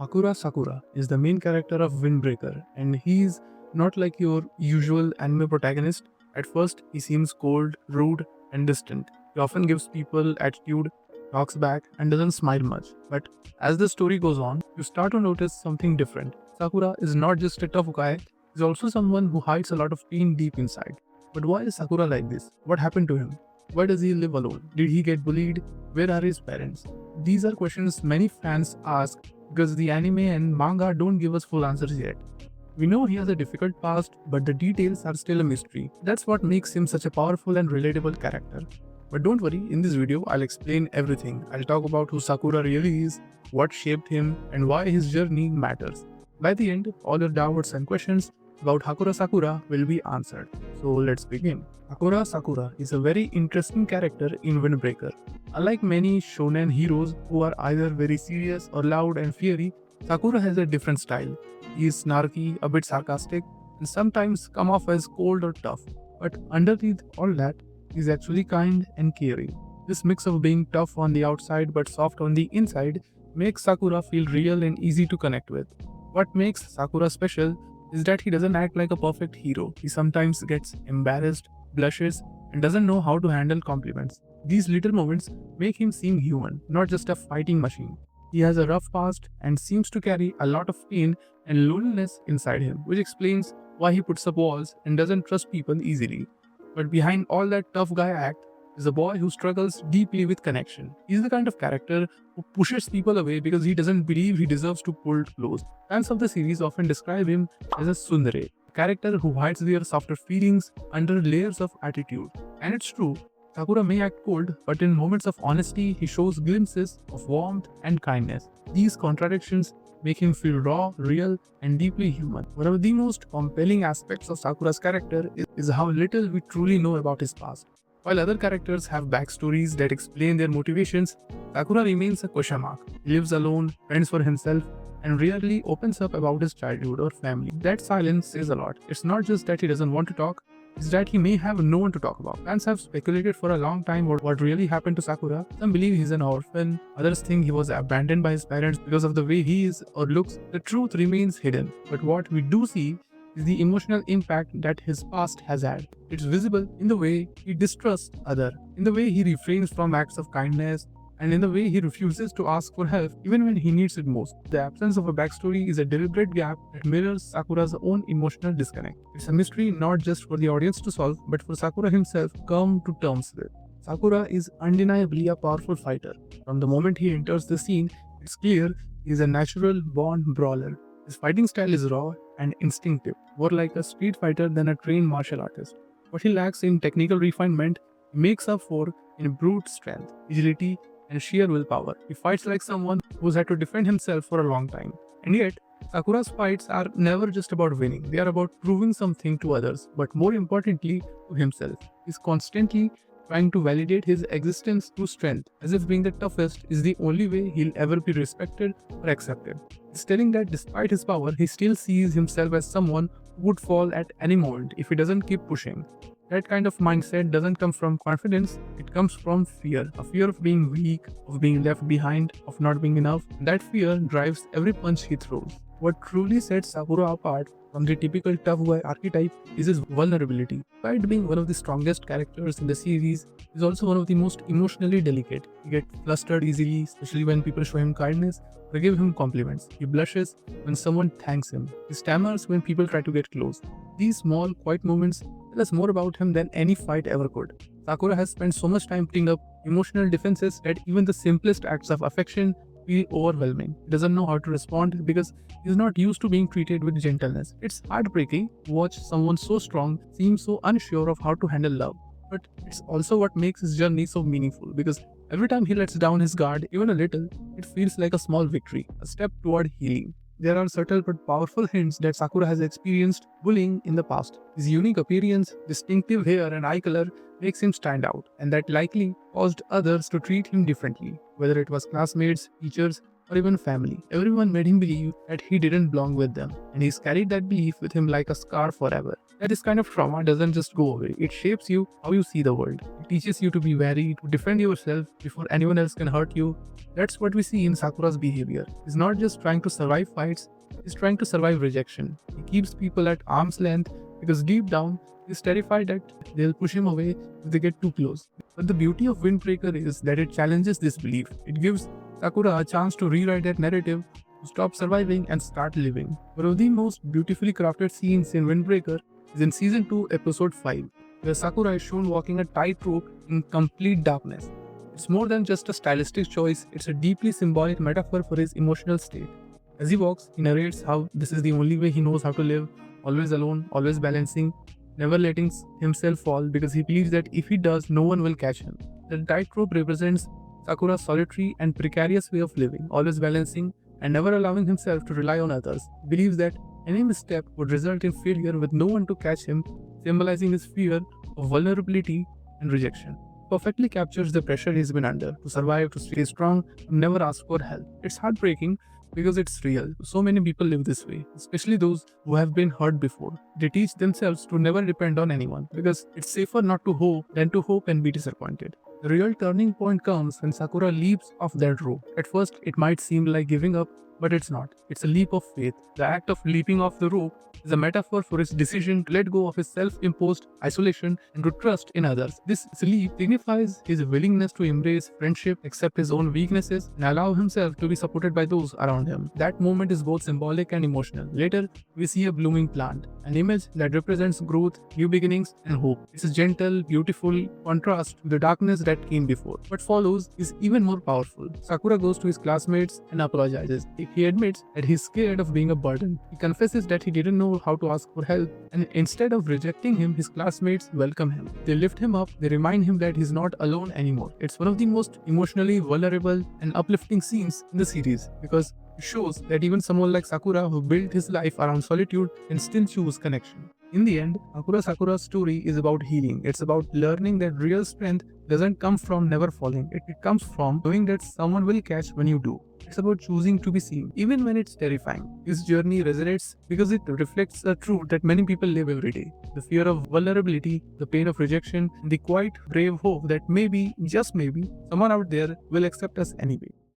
Haruka Sakura is the main character of Windbreaker, and he's not like your usual anime protagonist. At first, he seems cold, rude, and distant. He often gives people attitude, talks back, and doesn't smile much. But as the story goes on, you start to notice something different. Sakura is not just a tough guy, he's also someone who hides a lot of pain deep inside. But why is Sakura like this? What happened to him? Why does he live alone? Did he get bullied? Where are his parents? These are questions many fans ask because the anime and manga don't give us full answers yet. We know he has a difficult past, but the details are still a mystery. That's what makes him such a powerful and relatable character. But don't worry, in this video, I'll explain everything. I'll talk about who Sakura really is, what shaped him, and why his journey matters. By the end, all your doubts and questions about Haruka Sakura will be answered. So let's begin. Haruka Sakura is a very interesting character in Windbreaker. Unlike many shonen heroes who are either very serious or loud and fiery, Sakura has a different style. He is snarky, a bit sarcastic, and sometimes come off as cold or tough. But underneath all that, he is actually kind and caring. This mix of being tough on the outside but soft on the inside makes Sakura feel real and easy to connect with. What makes Sakura special is that he doesn't act like a perfect hero. He sometimes gets embarrassed, blushes, and doesn't know how to handle compliments. These little moments make him seem human, not just a fighting machine. He has a rough past and seems to carry a lot of pain and loneliness inside him, which explains why he puts up walls and doesn't trust people easily. But behind all that tough guy act is a boy who struggles deeply with connection. He's the kind of character who pushes people away because he doesn't believe he deserves to pull close. Fans of the series often describe him as a tsundere, a character who hides their softer feelings under layers of attitude. And it's true, Sakura may act cold, but in moments of honesty, he shows glimpses of warmth and kindness. These contradictions make him feel raw, real, and deeply human. One of the most compelling aspects of Sakura's character is how little we truly know about his past. While other characters have backstories that explain their motivations, Sakura remains a question mark. He lives alone, fends for himself, and rarely opens up about his childhood or family. That silence says a lot. It's not just that he doesn't want to talk, it's that he may have no one to talk about. Fans have speculated for a long time about what really happened to Sakura. Some believe he's an orphan, others think he was abandoned by his parents because of the way he is or looks. The truth remains hidden, but what we do see is the emotional impact that his past has had. It's visible in the way he distrusts others, in the way he refrains from acts of kindness, and in the way he refuses to ask for help even when he needs it most. The absence of a backstory is a deliberate gap that mirrors Sakura's own emotional disconnect. It's a mystery not just for the audience to solve, but for Sakura himself to come to terms with. Sakura is undeniably a powerful fighter. From the moment he enters the scene, it's clear he is a natural born brawler. His fighting style is raw and instinctive, more like a street fighter than a trained martial artist. What he lacks in technical refinement, he makes up for in brute strength, agility, and sheer willpower. He fights like someone who's had to defend himself for a long time. And yet, Sakura's fights are never just about winning, they are about proving something to others, but more importantly, to himself. He's constantly trying to validate his existence through strength, as if being the toughest is the only way he'll ever be respected or accepted. He's telling that despite his power, he still sees himself as someone who would fall at any moment if he doesn't keep pushing. That kind of mindset doesn't come from confidence, it comes from fear. A fear of being weak, of being left behind, of not being enough. That fear drives every punch he throws. What truly sets Sakura apart from the typical tough guy archetype is his vulnerability. Despite being one of the strongest characters in the series, he's also one of the most emotionally delicate. He gets flustered easily, especially when people show him kindness or give him compliments. He blushes when someone thanks him. He stammers when people try to get close. These small, quiet moments tell us more about him than any fight ever could. Sakura has spent so much time putting up emotional defenses that even the simplest acts of affection feel overwhelming. He doesn't know how to respond because he's not used to being treated with gentleness. It's heartbreaking to watch someone so strong seem so unsure of how to handle love. But it's also what makes his journey so meaningful because every time he lets down his guard even a little, it feels like a small victory, a step toward healing. There are subtle but powerful hints that Sakura has experienced bullying in the past. His unique appearance, distinctive hair and eye color makes him stand out, and that likely caused others to treat him differently, whether it was classmates, teachers, or even family. Everyone made him believe that he didn't belong with them, and he's carried that belief with him like a scar forever. That this kind of trauma doesn't just go away, it shapes you how you see the world. It teaches you to be wary, to defend yourself before anyone else can hurt you. That's what we see in Sakura's behavior. He's not just trying to survive fights, he's trying to survive rejection. He keeps people at arm's length because deep down, he's terrified that they'll push him away if they get too close. But the beauty of Windbreaker is that it challenges this belief. It gives Sakura a chance to rewrite that narrative, to stop surviving and start living. One of the most beautifully crafted scenes in Windbreaker is in Season 2, Episode 5, where Sakura is shown walking a tightrope in complete darkness. It's more than just a stylistic choice, it's a deeply symbolic metaphor for his emotional state. As he walks, he narrates how this is the only way he knows how to live, always alone, always balancing, never letting himself fall because he believes that if he does, no one will catch him. The tightrope represents Sakura's solitary and precarious way of living, always balancing and never allowing himself to rely on others. He believes that any misstep would result in failure with no one to catch him, symbolizing his fear of vulnerability and rejection. Perfectly captures the pressure he's been under to survive, to stay strong, to never ask for help. It's heartbreaking because it's real. So many people live this way, especially those who have been hurt before. They teach themselves to never depend on anyone because it's safer not to hope than to hope and be disappointed. The real turning point comes when Sakura leaps off that rope. At first, it might seem like giving up, but it's not. It's a leap of faith. The act of leaping off the rope is a metaphor for his decision to let go of his self-imposed isolation and to trust in others. This leap signifies his willingness to embrace friendship, accept his own weaknesses, and allow himself to be supported by those around him. That moment is both symbolic and emotional. Later, we see a blooming plant, an image that represents growth, new beginnings, and hope. It's a gentle, beautiful contrast to the darkness that came before. What follows is even more powerful. Sakura goes to his classmates and apologizes. He admits that he's scared of being a burden. He confesses that he didn't know how to ask for help, and instead of rejecting him, his classmates welcome him. They lift him up, they remind him that he's not alone anymore. It's one of the most emotionally vulnerable and uplifting scenes in the series because it shows that even someone like Sakura, who built his life around solitude, can still choose connection. In the end, Sakura's story is about healing. It's about learning that real strength doesn't come from never falling. It comes from knowing that someone will catch when you do. It's about choosing to be seen, even when it's terrifying. His journey resonates because it reflects a truth that many people live every day. The fear of vulnerability, the pain of rejection, and the quiet, brave hope that maybe, just maybe, someone out there will accept us anyway.